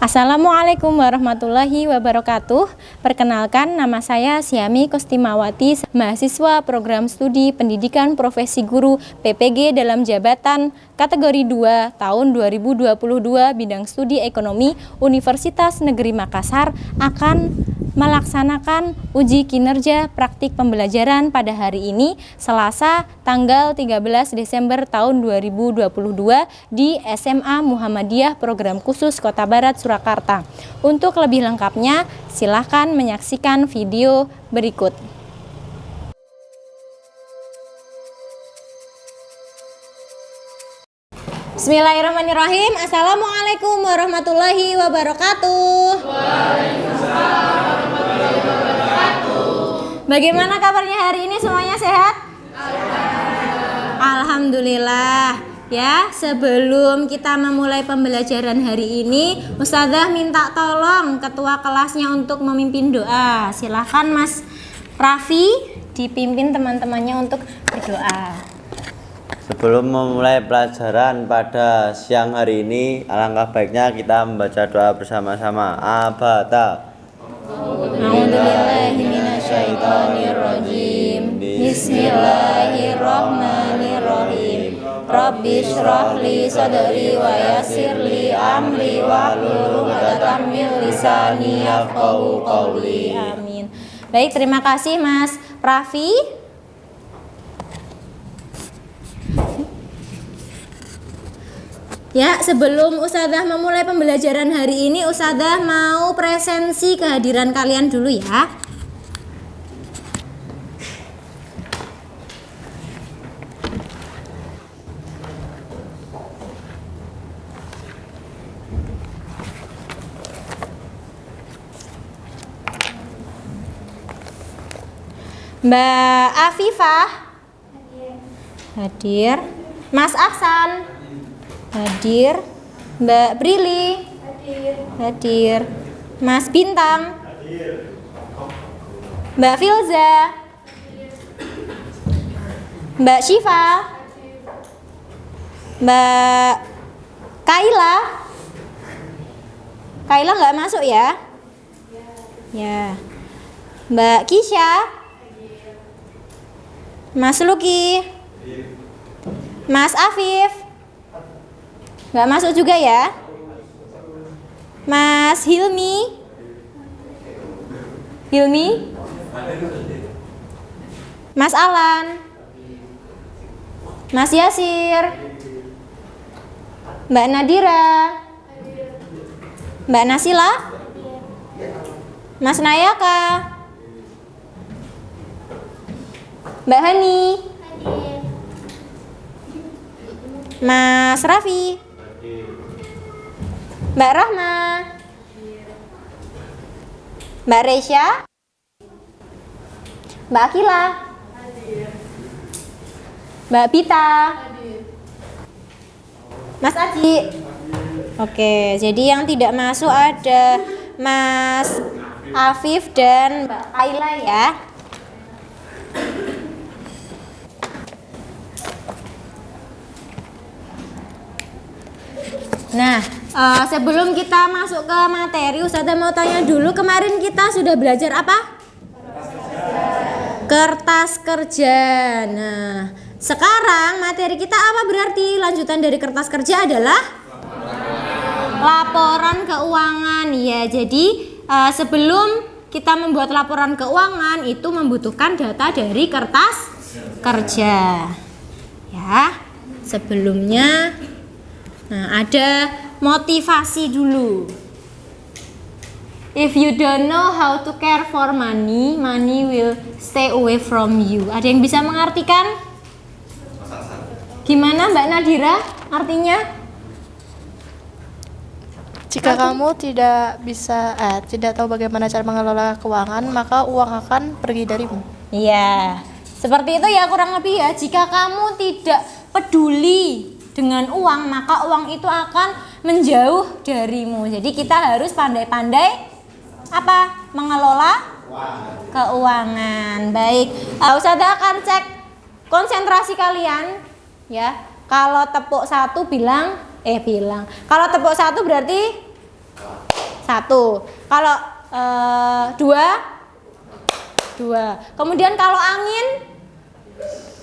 Assalamualaikum warahmatullahi wabarakatuh. Perkenalkan, nama saya Syami Kustimawati, mahasiswa program studi pendidikan profesi guru PPG dalam jabatan kategori 2 tahun 2022 bidang studi ekonomi Universitas Negeri Makassar akan melaksanakan uji kinerja praktik pembelajaran pada hari ini Selasa tanggal 13 Desember tahun 2022 di SMA Muhammadiyah Program Khusus Kota Barat Surakarta. Untuk lebih lengkapnya silahkan menyaksikan video berikut. Bismillahirrahmanirrahim. Assalamualaikum warahmatullahi wabarakatuh. Waalaikumsalam warahmatullahi wabarakatuh. Bagaimana kabarnya hari ini, semuanya sehat? Alhamdulillah. Ya, sebelum kita memulai pembelajaran hari ini, Ustazah minta tolong ketua kelasnya untuk memimpin doa. Silakan Mas Raffi dipimpin teman-temannya untuk berdoa. Sebelum memulai pelajaran pada siang hari ini, alangkah baiknya kita membaca doa bersama-sama. Abata. A'udzubillahiminasyaitonirrajim. Bismillahirrahmanirrahim. Rabbi shrah li sadri wa yassir li amri wahlul 'uqdatam min lisani yafqahu qawli. Amin. Baik, terima kasih Mas Raffi. Ya, sebelum Ustazah memulai pembelajaran hari ini, Ustazah mau presensi kehadiran kalian dulu ya. Mbak Afifah hadir. Mas Aksan hadir. Mbak Brili hadir. Mas Bintang hadir. Mbak Filza hadir. Mbak Syifa hadir. Mbak Kaila nggak masuk ya? Ya. Mbak Kisha hadir. Mas Luki hadir. Mas Afif nggak masuk juga ya? Mas Hilmi Mas Alan, Mas Yasir, Mbak Nadira, Mbak Nasila, Mas Nayaka, Mbak Hani, Mas Raffi, Mbak Rahma, Mbak Resya, Mbak Akila, Mbak Pita, Mas Aji. Oke, jadi yang tidak masuk ada Mas Afif dan Mbak Kaila ya. Nah, sebelum kita masuk ke materi, Ustazah mau tanya dulu, kemarin kita sudah belajar apa? Kertas kerja. Nah, sekarang materi kita apa berarti? Lanjutan dari kertas kerja adalah laporan keuangan. Ya, jadi sebelum kita membuat laporan keuangan itu membutuhkan data dari kertas kerja. Ya, sebelumnya ada motivasi dulu. If you don't know how to care for money, money will stay away from you. Ada yang bisa mengartikan? Gimana Mbak Nadira artinya? Jika kamu tidak tahu bagaimana cara mengelola keuangan, maka uang akan pergi darimu. Iya, seperti itu ya kurang lebih ya. Jika kamu tidak peduli dengan uang, maka uang itu akan menjauh darimu. Jadi kita harus pandai-pandai apa? Mengelola keuangan. Baik, Ustazah akan cek konsentrasi kalian ya. Kalau tepuk satu bilang. Kalau tepuk satu berarti 1. Kalau 2. Kemudian kalau angin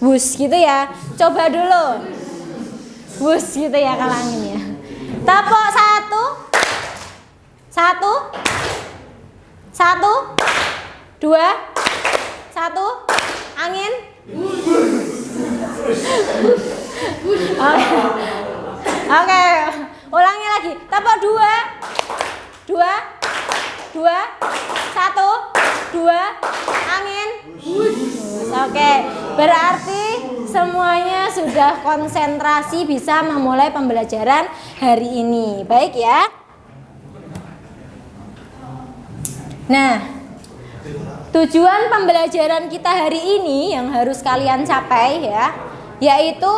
bus gitu ya. Coba dulu. Bus gitu ya kalau angin ya. Tepuk 1. 2. 1. Angin. Oke. Ulangi lagi. Tepuk 2. 1. 2. Angin. Oke. Berarti semuanya sudah konsentrasi bisa memulai pembelajaran hari ini. Baik ya. Nah, tujuan pembelajaran kita hari ini yang harus kalian capai ya, yaitu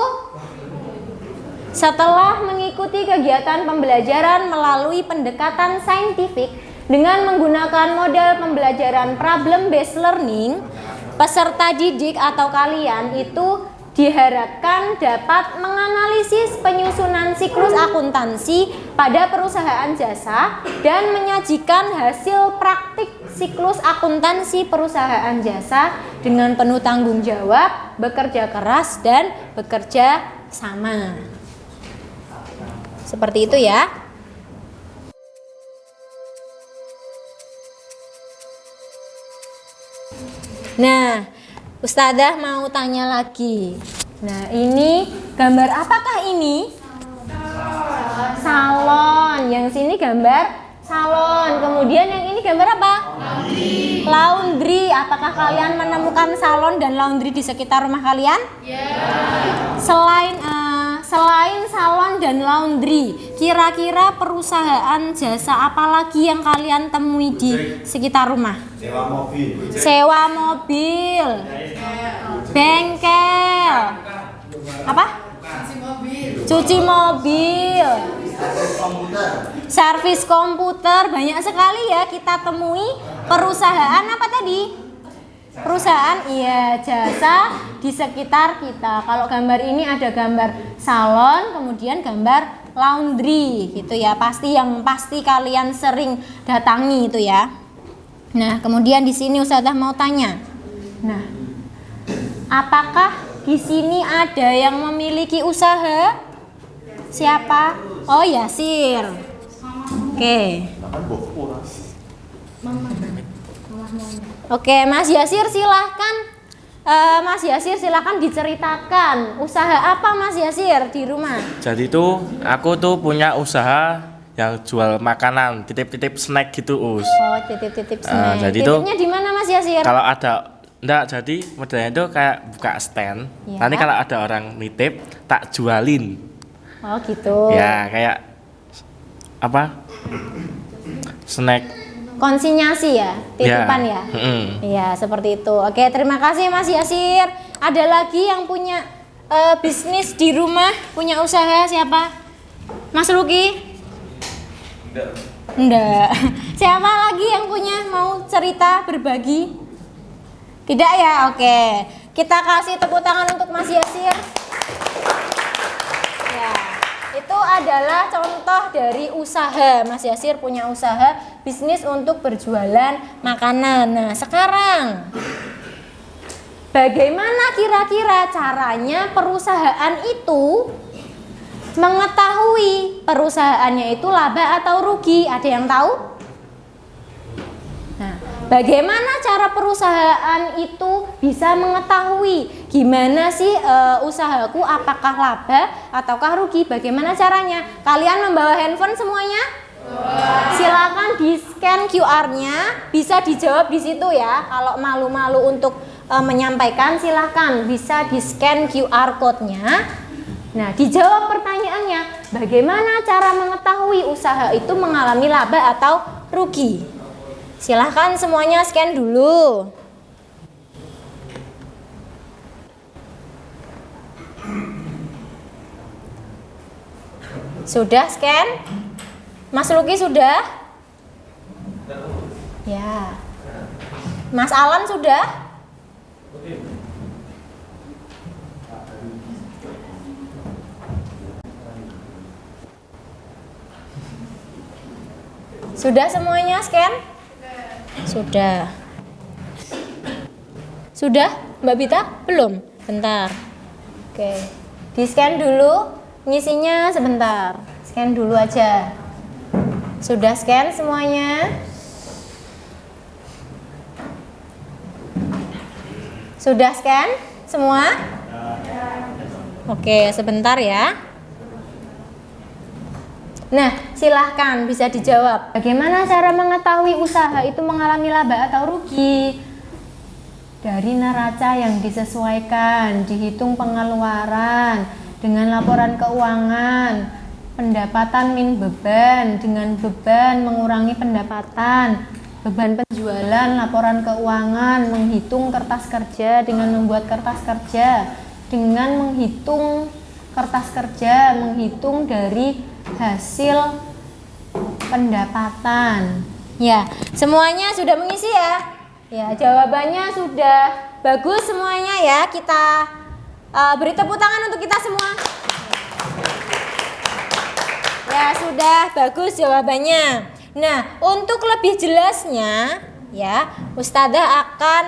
setelah mengikuti kegiatan pembelajaran melalui pendekatan saintifik dengan menggunakan model pembelajaran problem based learning, peserta didik atau kalian itu diharapkan dapat menganalisis penyusunan siklus akuntansi pada perusahaan jasa dan menyajikan hasil praktik siklus akuntansi perusahaan jasa dengan penuh tanggung jawab, bekerja keras, dan bekerja sama. Seperti itu ya. Nah, Ustadzah mau tanya lagi. Nah, ini gambar apakah ini? Salon. Yang sini gambar salon. Kemudian yang ini gambar apa? Laundry. Laundry. Apakah kalian menemukan salon dan laundry di sekitar rumah kalian? Yeah. Selain salon dan laundry, kira-kira perusahaan jasa apa lagi yang kalian temui di sekitar rumah? Sewa mobil. Bengkel. Apa? Cuci mobil. Servis komputer. Banyak sekali ya kita temui perusahaan apa tadi? Perusahaan jasa di sekitar kita. Kalau gambar ini ada gambar salon, kemudian gambar laundry gitu ya. Pasti kalian sering datangi itu ya. Nah, kemudian di sini Ustadzah mau tanya. Nah, apakah di sini ada yang memiliki usaha? Siapa? Oh, Yasir. Oke. Oke, Mas Yasir silahkan. Mas Yasir silahkan diceritakan usaha apa Mas Yasir di rumah. Jadi tuh aku tuh punya usaha yang jual makanan, titip-titip snack gitu Us. Oh, titip-titip snack. Jadi titipnya di mana Mas Yasir? Kalau ada jadi modelnya itu kayak buka stand. Ya. Nanti kalau ada orang nitip tak jualin. Oh gitu. Ya kayak apa? Snack. Konsinyasi ya, titipan ya. Iya, seperti itu. Oke, terima kasih Mas Yasir. Ada lagi yang punya bisnis di rumah, punya usaha siapa? Mas Luki? Enggak. Siapa lagi yang punya mau cerita berbagi? Tidak ya? Oke. Kita kasih tepuk tangan untuk Mas Yasir. Ya. Itu adalah contoh dari usaha. Mas Yasir punya usaha bisnis untuk berjualan makanan. Nah, sekarang bagaimana kira-kira caranya perusahaan itu mengetahui perusahaannya itu laba atau rugi? Ada yang tahu? Nah, bagaimana cara perusahaan itu bisa mengetahui gimana sih usahaku apakah laba ataukah rugi? Bagaimana caranya? Kalian membawa handphone semuanya? Silakan di scan QR-nya, bisa dijawab di situ ya. Kalau malu-malu untuk menyampaikan, silakan bisa di scan QR code-nya. Nah, dijawab pertanyaannya, bagaimana cara mengetahui usaha itu mengalami laba atau rugi? Silahkan semuanya scan dulu. Sudah scan? Mas Luki sudah? Ya. Mas Alan sudah? Sudah semuanya scan? Sudah. Sudah, Mbak Bita? Belum? Bentar. Oke. Di-scan dulu, ngisinya sebentar. Scan dulu aja. Sudah scan semuanya? Sudah scan semua? Oke, sebentar ya. Nah, silahkan bisa dijawab. Bagaimana cara mengetahui usaha itu mengalami laba atau rugi? Dari neraca yang disesuaikan, dihitung pengeluaran dengan laporan keuangan, pendapatan min beban, dengan beban mengurangi pendapatan, beban penjualan, laporan keuangan, menghitung kertas kerja dengan membuat kertas kerja, dengan menghitung kertas kerja, menghitung dari hasil pendapatan. Ya, semuanya sudah mengisi ya? Ya, jawabannya sudah bagus semuanya ya. Kita beri tepuk tangan untuk kita semua. Ya, sudah bagus jawabannya. Nah, untuk lebih jelasnya ya, Ustazah akan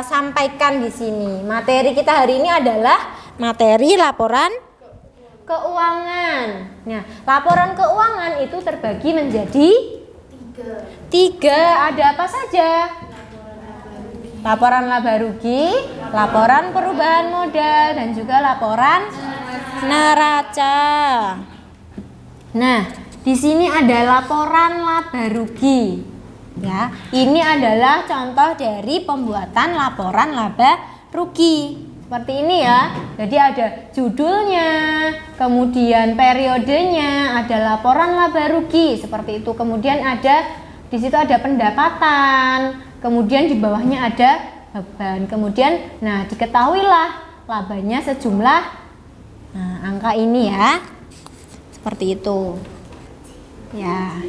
sampaikan di sini. Materi kita hari ini adalah materi laporan keuangan. Nah, laporan keuangan itu terbagi menjadi tiga. Ada apa saja? Laporan laba rugi, laporan perubahan modal, dan juga laporan neraca. Nah, di sini ada laporan laba rugi. Ya, ini adalah contoh dari pembuatan laporan laba rugi. Seperti ini ya. Jadi ada judulnya, kemudian periodenya, ada laporan laba rugi seperti itu. Kemudian ada di situ ada pendapatan, kemudian di bawahnya ada beban. Kemudian nah diketahuilah labanya sejumlah angka ini ya. Seperti itu. Ya.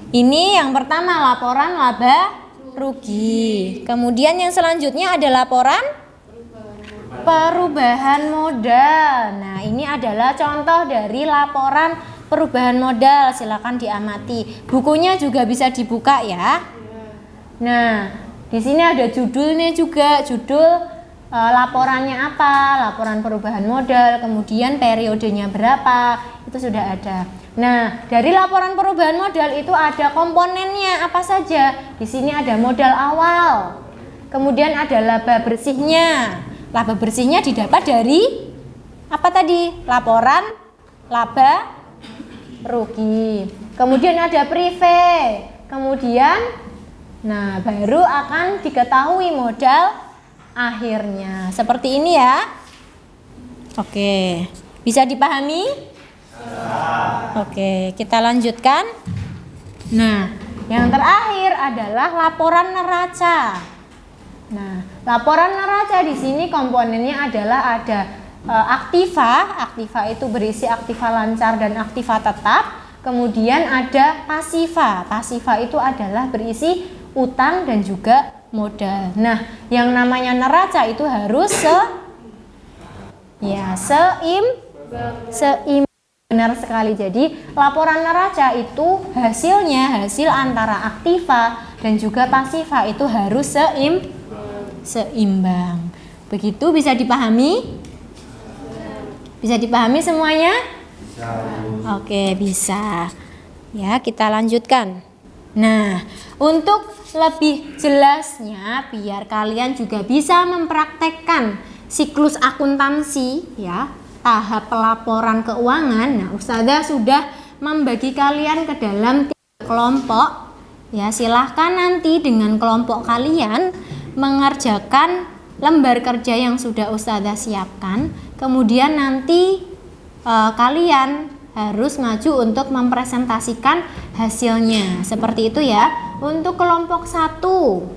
Ini yang pertama laporan laba rugi. Kemudian yang selanjutnya ada laporan perubahan modal. Nah, ini adalah contoh dari laporan perubahan modal. Silakan diamati. Bukunya juga bisa dibuka ya. Nah, di sini ada judulnya juga, judul laporannya apa, laporan perubahan modal, kemudian periodenya berapa, itu sudah ada. Nah, dari laporan perubahan modal itu ada komponennya apa saja. Di sini ada modal awal, kemudian ada laba bersihnya. Laba bersihnya didapat dari apa tadi? Laporan laba rugi. Kemudian ada prive. Kemudian, nah baru akan diketahui modal akhirnya. Seperti ini ya. Oke, bisa dipahami? Oke, kita lanjutkan. Nah, yang terakhir adalah laporan neraca. Nah, laporan neraca di sini komponennya adalah ada aktiva. Aktiva itu berisi aktiva lancar dan aktiva tetap. Kemudian ada pasiva. Pasiva itu adalah berisi utang dan juga modal. Nah, yang namanya neraca itu harus seimbang. Benar sekali. Jadi laporan neraca itu hasilnya hasil antara aktiva dan juga pasiva itu harus seimbang. Begitu bisa dipahami? Bisa dipahami semuanya? Oke, bisa. Ya, kita lanjutkan. Nah, untuk lebih jelasnya biar kalian juga bisa mempraktekkan siklus akuntansi ya, tahap pelaporan keuangan. Nah, Ustazah sudah membagi kalian ke dalam 3 kelompok. Ya, silahkan nanti dengan kelompok kalian mengerjakan lembar kerja yang sudah Ustazah siapkan. Kemudian nanti kalian harus maju untuk mempresentasikan hasilnya. Seperti itu ya. Untuk kelompok 1,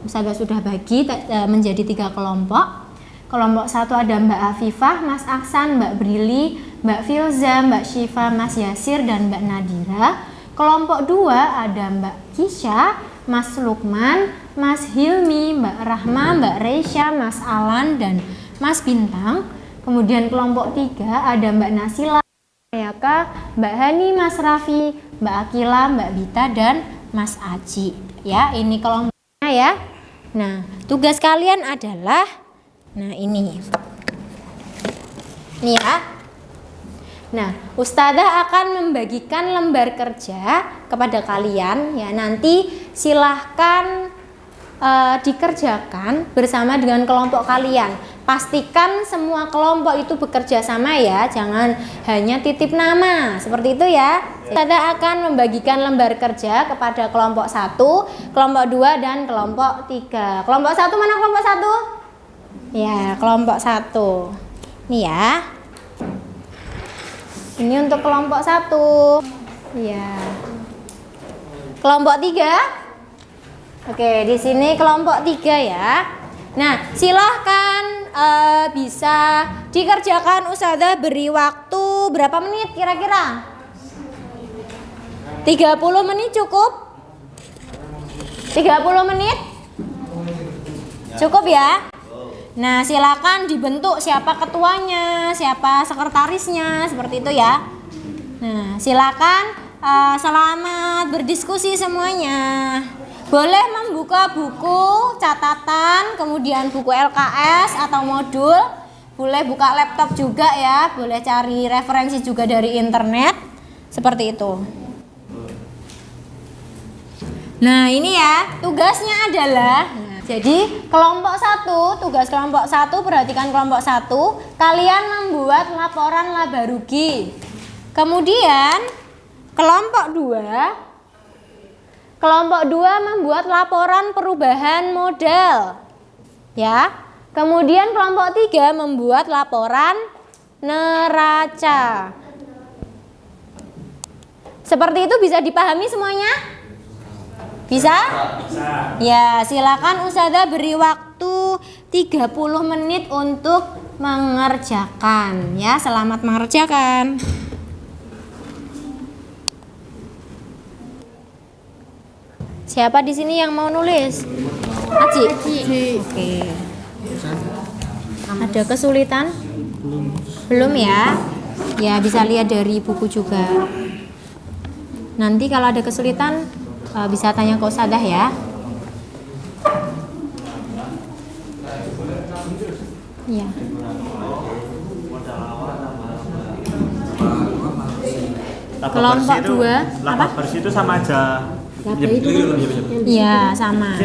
Ustazah sudah bagi menjadi 3 kelompok. Kelompok 1 ada Mbak Afifah, Mas Aksan, Mbak Brili, Mbak Filza, Mbak Syifa, Mas Yasir, dan Mbak Nadira. Kelompok 2 ada Mbak Kisha, Mas Lukman, Mas Hilmi, Mbak Rahma, Mbak Reisha, Mas Alan, dan Mas Bintang. Kemudian kelompok 3 ada Mbak Nasila, Ayaka, Mbak Hani, Mas Raffi, Mbak Akila, Mbak Bita, dan Mas Aji. Ya, ini kelompoknya ya. Nah, tugas kalian adalah, nah ini ya. Nah, Ustazah akan membagikan lembar kerja kepada kalian ya. Nanti silahkan dikerjakan bersama dengan kelompok kalian. Pastikan semua kelompok itu bekerja sama ya, jangan hanya titip nama seperti itu ya. Ustazah akan membagikan lembar kerja kepada kelompok 1, kelompok 2, dan kelompok 3. Kelompok 1 mana kelompok 1? Ya, kelompok 1. Ini ya. Ini untuk kelompok 1. Ya. Kelompok 3. Oke, di sini kelompok 3 ya. Nah, silahkan bisa dikerjakan. Ustazah beri waktu berapa menit kira-kira? 30 menit cukup? 30 menit? Cukup ya? Nah, silakan dibentuk siapa ketuanya, siapa sekretarisnya, seperti itu ya. Nah, silakan selamat berdiskusi semuanya. Boleh membuka buku catatan, kemudian buku LKS atau modul. Boleh buka laptop juga ya, boleh cari referensi juga dari internet. Seperti itu. Nah, ini ya, tugasnya adalah jadi kelompok 1, tugas kelompok 1, perhatikan kelompok 1, kalian membuat laporan laba rugi. Kemudian kelompok 2 membuat laporan perubahan modal. Ya. Kemudian kelompok 3 membuat laporan neraca. Seperti itu bisa dipahami semuanya? Bisa? Bisa. Ya, silakan Ustazah beri waktu 30 menit untuk mengerjakan. Ya, selamat mengerjakan. Siapa di sini yang mau nulis? Aji. Oke. Ada kesulitan? Belum ya? Ya, bisa lihat dari buku juga. Nanti kalau ada kesulitan bisa tanya ke Ustazah ya. Ya. Kelompok 2 laba bersih itu sama aja. Iya, sama.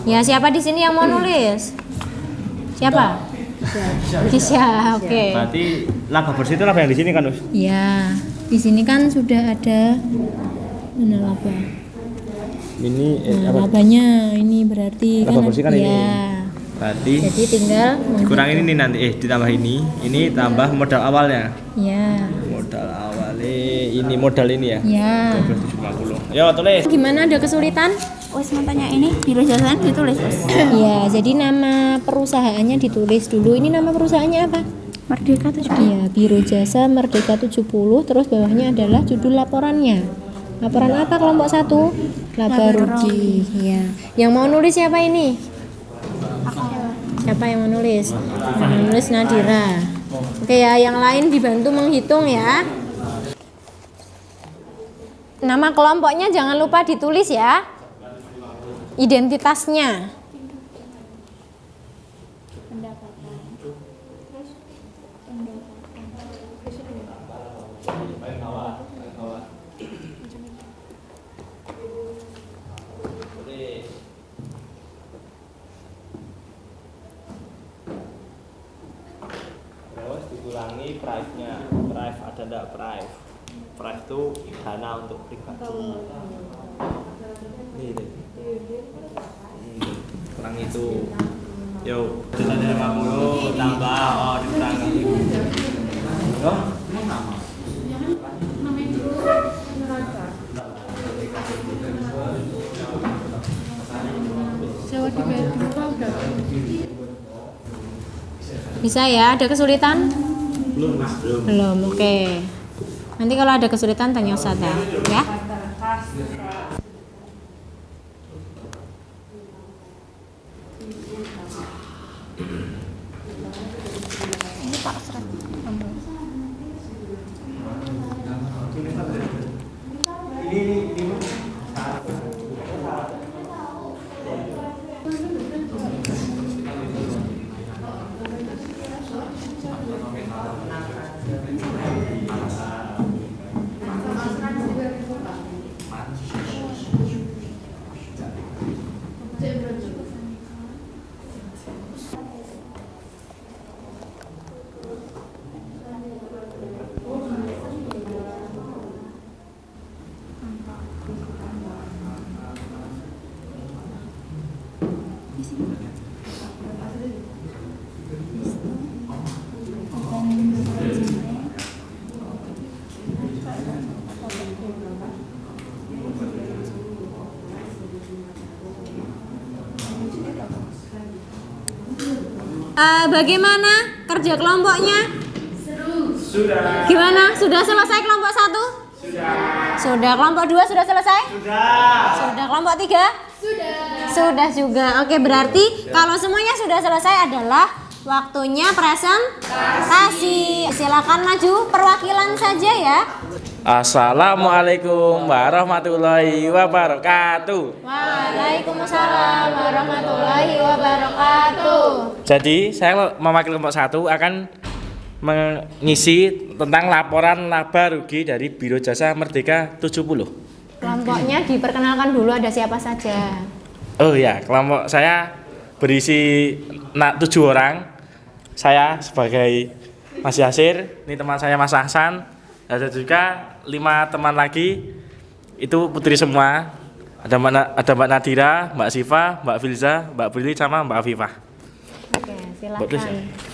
Ya, siapa di sini yang mau nulis? Siapa? Kisya, oke. Berarti laba bersih itu laba yang di sini kan, Us? Iya, di sini kan sudah ada mana laba. Ini Nah, labanya ini berarti laba bersih kan ya. ini. Berarti Jadi tinggal dikurangin ini nanti ditambah ini tambah modal awalnya. Ya. Modal awalnya ini modal ini ya. Ya. 12.750. Yo, tulis. Gimana, ada kesulitan? Wes mau tanya ini biro jasa ditulis. Iya, jadi nama perusahaannya ditulis dulu. Ini nama perusahaannya apa? Merdeka 70. Iya, Biro Jasa Merdeka 70. Terus bawahnya adalah judul laporannya. Laporan apa kelompok 1? Laba rugi. Iya. Yang mau nulis siapa ini? Siapa yang mau nulis? Yang mau nulis Nadira. Oke ya, yang lain dibantu menghitung ya. Nama kelompoknya jangan lupa ditulis ya. Identitasnya. Terus dikurangi price-nya. Price ada enggak price? Price itu dana untuk pribadi. Ini. Kurang itu. Yo, kita dari 50 tambah dikurangi. Yo, nama. Bisa ya, ada kesulitan? Belum, oke. Nanti kalau ada kesulitan tanya Ustazah ya. Ini Pak Sret. Bagaimana kerja kelompoknya? Sudah. Gimana? Sudah selesai kelompok 1? Sudah. Kelompok 2 sudah selesai? Sudah. Kelompok 3? Sudah juga. Oke, berarti kalau semuanya sudah selesai adalah waktunya presentasi. Silakan maju perwakilan saja ya. Assalamualaikum warahmatullahi wabarakatuh. Waalaikumsalam warahmatullahi wabarakatuh. Jadi saya mewakili kelompok 1 akan mengisi tentang laporan laba rugi dari Biro Jasa Merdeka 70. Kelompoknya diperkenalkan dulu, ada siapa saja. Oh ya, kelompok saya berisi 7 orang. Saya sebagai Mas Yasir, ini teman saya Mas Hasan. Ada juga 5 teman lagi, itu putri semua. Ada Mbak Nadira, Mbak Siva, Mbak Filza, Mbak Brili, sama Mbak Afifah. Oke, Mbak Brili, ya? silakan.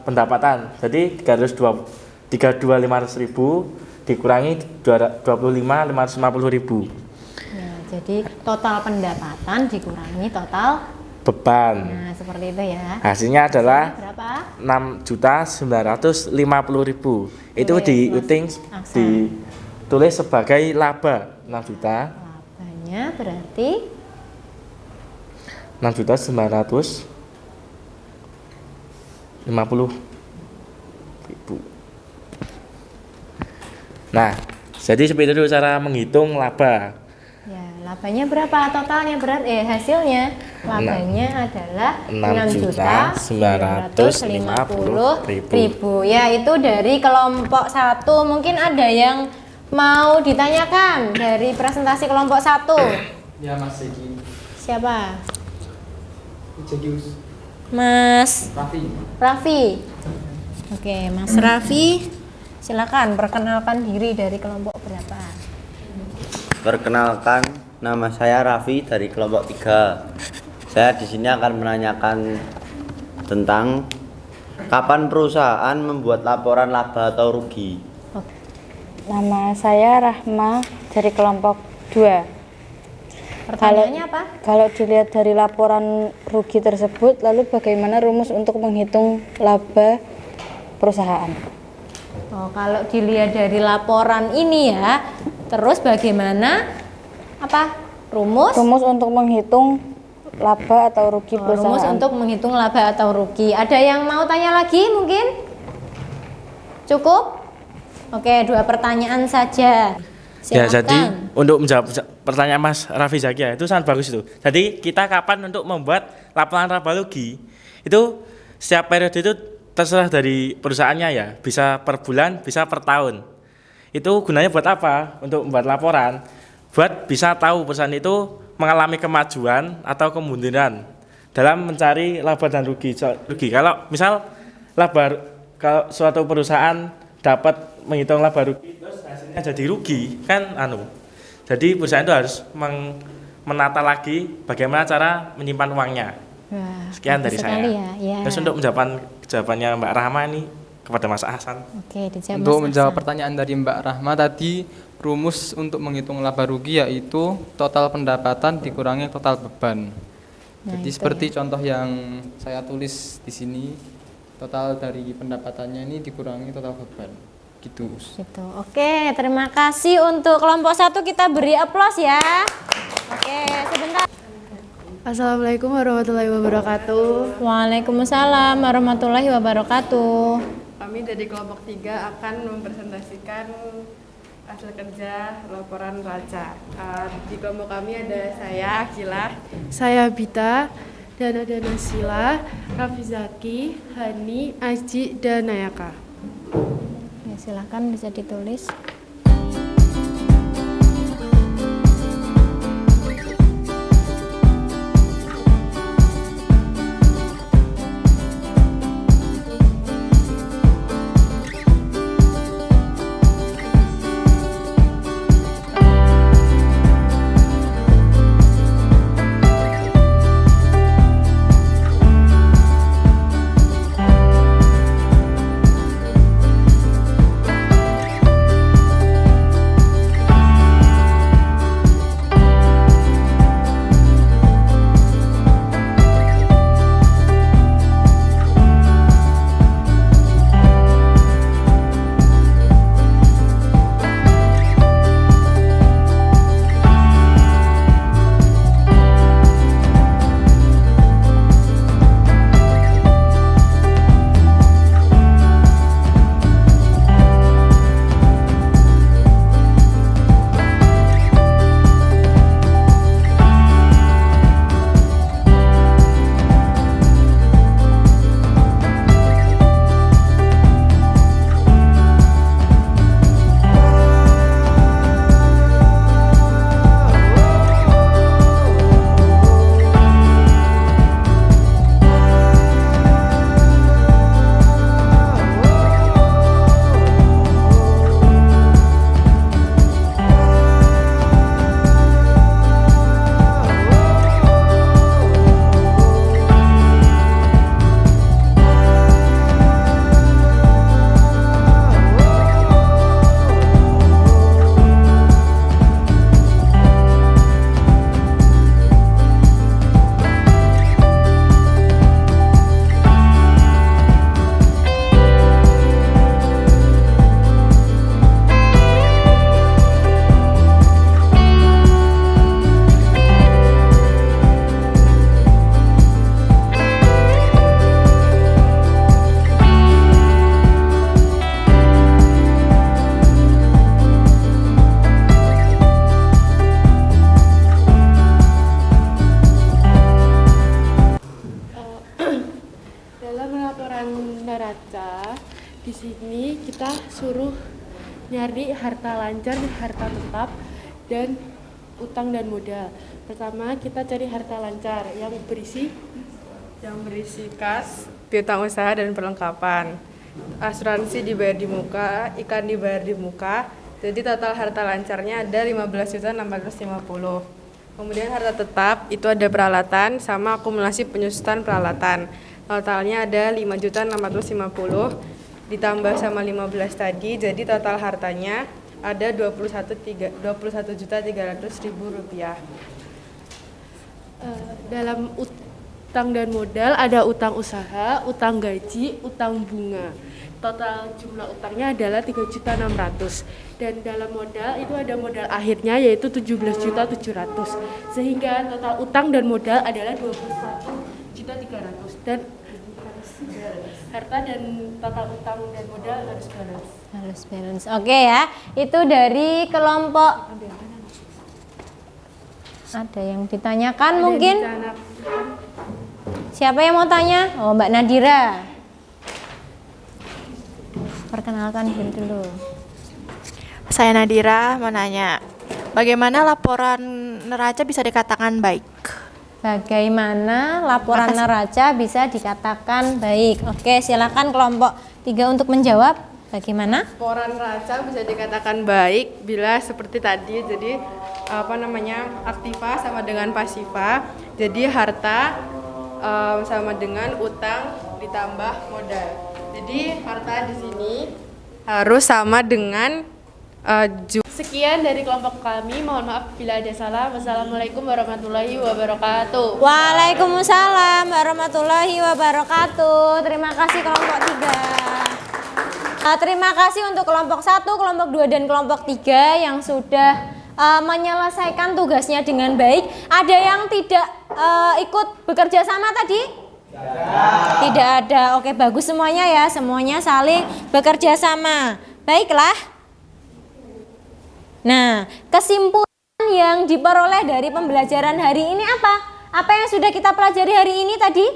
pendapatan. Jadi 32.500.000 dikurangi 25.550.000. Ya, jadi total pendapatan dikurangi total beban. Nah, seperti itu ya. Hasilnya adalah Berapa? 6.950.000. Itu Tulis, diuting Mas Aksan. ditulis sebagai laba 6 juta. Labanya berarti 6.950.000. Nah, jadi seperti itu cara menghitung laba. ya, labanya berapa totalnya hasilnya? Labanya adalah 6.950.000. Ya, itu dari kelompok 1. Mungkin ada yang mau ditanyakan dari presentasi kelompok 1. Ya Mas Zeki. Siapa? Zekius. Mas Raffi. Oke, Mas Raffi, silakan perkenalkan diri dari kelompok berapa. Perkenalkan, nama saya Raffi dari kelompok 3. Saya di sini akan menanyakan tentang kapan perusahaan membuat laporan laba atau rugi. Nama saya Rahma dari kelompok 2. Pertanyaannya apa? Kalau dilihat dari laporan rugi tersebut, lalu bagaimana rumus untuk menghitung laba perusahaan? Oh, kalau dilihat dari laporan ini ya, terus bagaimana rumus? Rumus untuk menghitung laba atau rugi perusahaan. Rumus untuk menghitung laba atau rugi. Ada yang mau tanya lagi mungkin? Cukup? Oke, 2 pertanyaan saja. Ya, Silakan. jadi untuk menjawab pertanyaan Mas Raffi Zakia itu sangat bagus itu. Jadi kita kapan untuk membuat laporan laba rugi? Itu setiap periode itu terserah dari perusahaannya ya. Bisa per bulan, bisa per tahun. Itu gunanya buat apa? Untuk membuat laporan. Buat bisa tahu perusahaan itu mengalami kemajuan atau kemunduran dalam mencari laba dan rugi. Kalau misal kalau suatu perusahaan dapat menghitung laba rugi terus hasilnya jadi rugi kan jadi perusahaan itu harus menata lagi bagaimana cara menyimpan uangnya. Wah, Sekian dari bagus saya. sekali ya. Ya. Terus untuk jawabannya Mbak Rahma ini kepada Mas Hasan. Oke, dijawab Untuk Mas menjawab Hasan. pertanyaan dari Mbak Rahma tadi, rumus untuk menghitung laba rugi yaitu total pendapatan dikurangi total beban. Nah, Jadi itu seperti ya. contoh yang saya tulis di sini, total dari pendapatannya ini dikurangi total beban. Gitu. Gitu. Oke, terima kasih untuk kelompok 1, kita beri aplaus ya. Oke, sebentar. Assalamualaikum warahmatullahi wabarakatuh. Waalaikumsalam warahmatullahi wabarakatuh. Kami dari kelompok 3 akan mempresentasikan hasil kerja laporan raca. Di kelompok kami ada saya Akilah, Saya Bita, dan ada Nasila, Raffi Zaki, Hani, Aji, dan Nayaka. Ya, silakan bisa ditulis. laporan neraca, di sini kita suruh nyari harta lancar, harta tetap, dan utang dan modal. Pertama kita cari harta lancar yang berisi kas, piutang usaha dan perlengkapan. Asuransi dibayar di muka, ikan dibayar di muka. Jadi total harta lancarnya ada 15.650. Kemudian harta tetap itu ada peralatan sama akumulasi penyusutan peralatan. Totalnya ada 5.650 ditambah sama 15 tadi, jadi total hartanya ada 21.300.000 rupiah. Dalam utang dan modal ada utang usaha, utang gaji, utang bunga. Total jumlah utangnya adalah 3.600.000 dan dalam modal itu ada modal akhirnya yaitu 17.700.000 sehingga total utang dan modal adalah 21.300.000 dan harta dan total utang dan modal harus balance. Harus balance. Oke ya, itu dari kelompok. Ada yang ditanyakan mungkin? Siapa yang mau tanya? Oh, Mbak Nadira. Perkenalkan diri dulu. Saya Nadira mau nanya, bagaimana laporan neraca bisa dikatakan baik? Bagaimana laporan neraca bisa dikatakan baik? Oke, silakan kelompok 3 untuk menjawab. Bagaimana? Laporan neraca bisa dikatakan baik bila seperti tadi, jadi aktiva sama dengan pasiva. Jadi harta sama dengan utang ditambah modal. Jadi harta di sini harus sama dengan Sekian dari kelompok kami. Mohon maaf bila ada salah. Wassalamualaikum warahmatullahi wabarakatuh. Waalaikumsalam warahmatullahi wabarakatuh. Terima kasih kelompok 3. Terima kasih untuk kelompok 1, kelompok 2 dan kelompok 3 yang sudah menyelesaikan tugasnya dengan baik. Ada yang tidak ikut bekerja sama tadi? Tidak ada. Oke, bagus semuanya ya. Semuanya saling bekerja sama. Baiklah. Nah, kesimpulan yang diperoleh dari pembelajaran hari ini apa? Apa yang sudah kita pelajari hari ini tadi?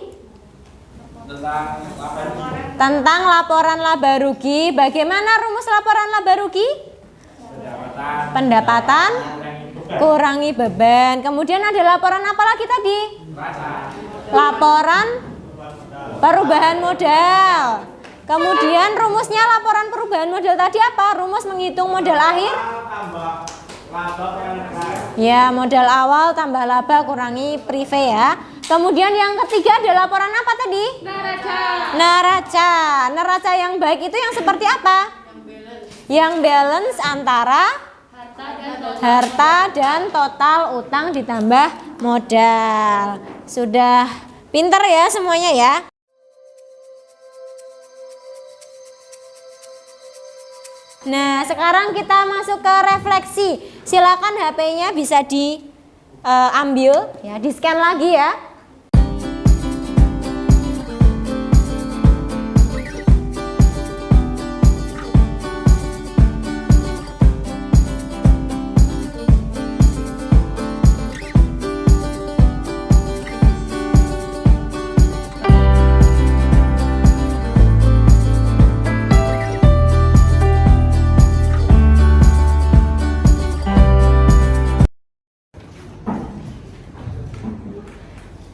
Tentang laporan laba rugi. Bagaimana rumus laporan laba rugi? Pendapatan kurangi beban. Kemudian ada laporan apa lagi tadi? Laporan perubahan modal. Kemudian rumusnya laporan perubahan modal tadi apa? Rumus menghitung modal akhir? Ya, modal awal tambah laba kurangi prive ya. Kemudian yang ketiga ada laporan apa tadi? Neraca. Neraca yang baik itu yang seperti apa? Yang balance antara harta dan total utang ditambah modal. Sudah pinter ya semuanya ya. Nah, sekarang kita masuk ke refleksi. Silakan HP-nya bisa diambil, ya, di-scan lagi ya.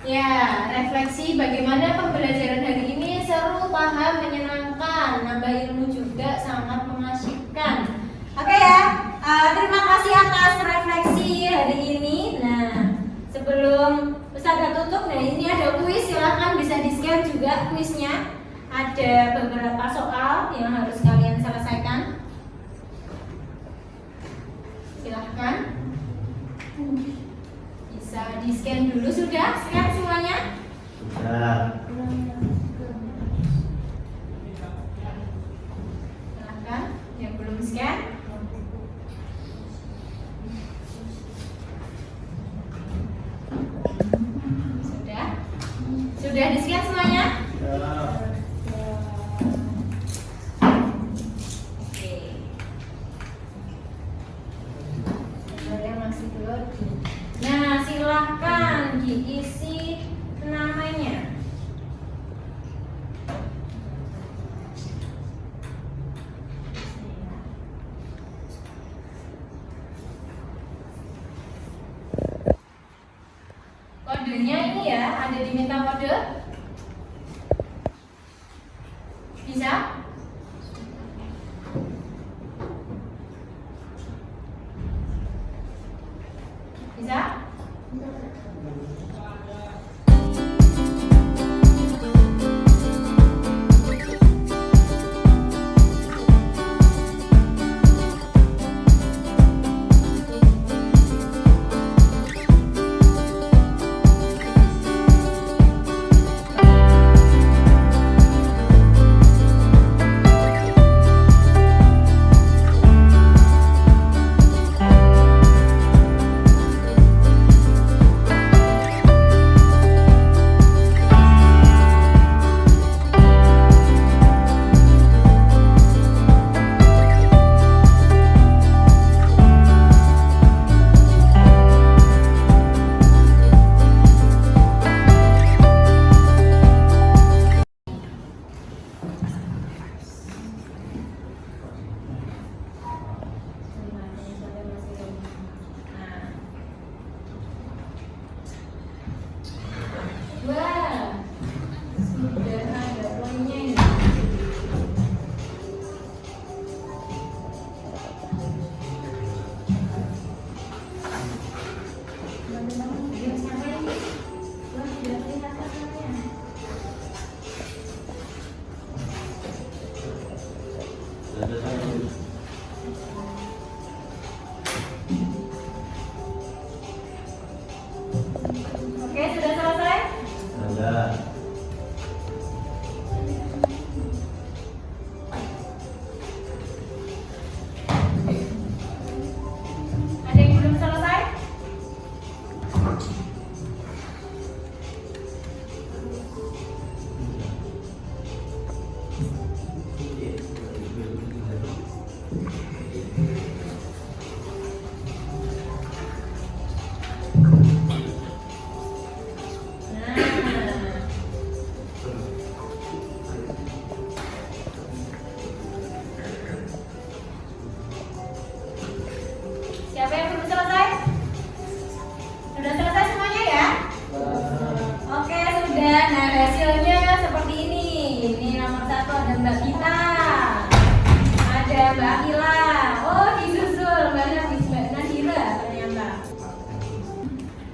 Ya, refleksi bagaimana pembelajaran hari ini seru, paham, menyenangkan, nambah ilmu juga, sangat mengasyikkan. Oke ya, terima kasih atas refleksi hari ini. Nah, sebelum Ustazah tutup, nah ini ada kuis, silahkan bisa di-scan juga kuisnya. Ada beberapa soal yang harus kalian selesaikan. Silahkan. Bisa di-scan dulu, sudah? Scan semuanya? Silahkan, yang belum scan. Sudah? Sudah di-scan semuanya? Oke. Yang masih belum. Nah, silahkan diisi namanya. kodenya ini ya, ada diminta kode. Bisa? Bisa? Wah, sudah ada poinnya ini. Teman-teman, dia siapa ini? Wah, tidak kelihatan namanya. Oke, sudah selesai? Ada. Ada yang belum selesai? Nah, siapa yang belum selesai? Sudah selesai semuanya ya? Oke, sudah. Nah, hasilnya seperti ini. Ini nomor 1 ada Mbak Gita, ada Mbak Akila. Oh, disusul Mbak Nafis, Mbak Nadira ternyata.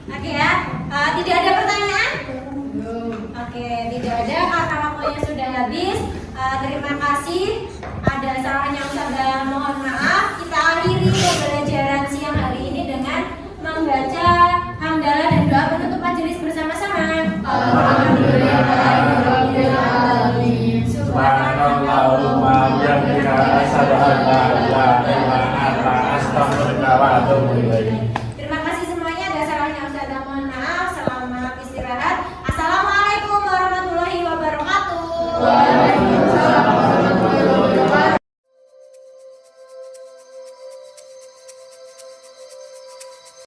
Oke ya, tidak ada pertanyaan? Oke, tidak ada karena waktunya sudah habis. Terima kasih. Ada salahnya Ustazah, mohon maaf. Kita akhiri pembelajaran siang hari ini dengan membaca hamdalah dan doa penutup majelis bersama-sama.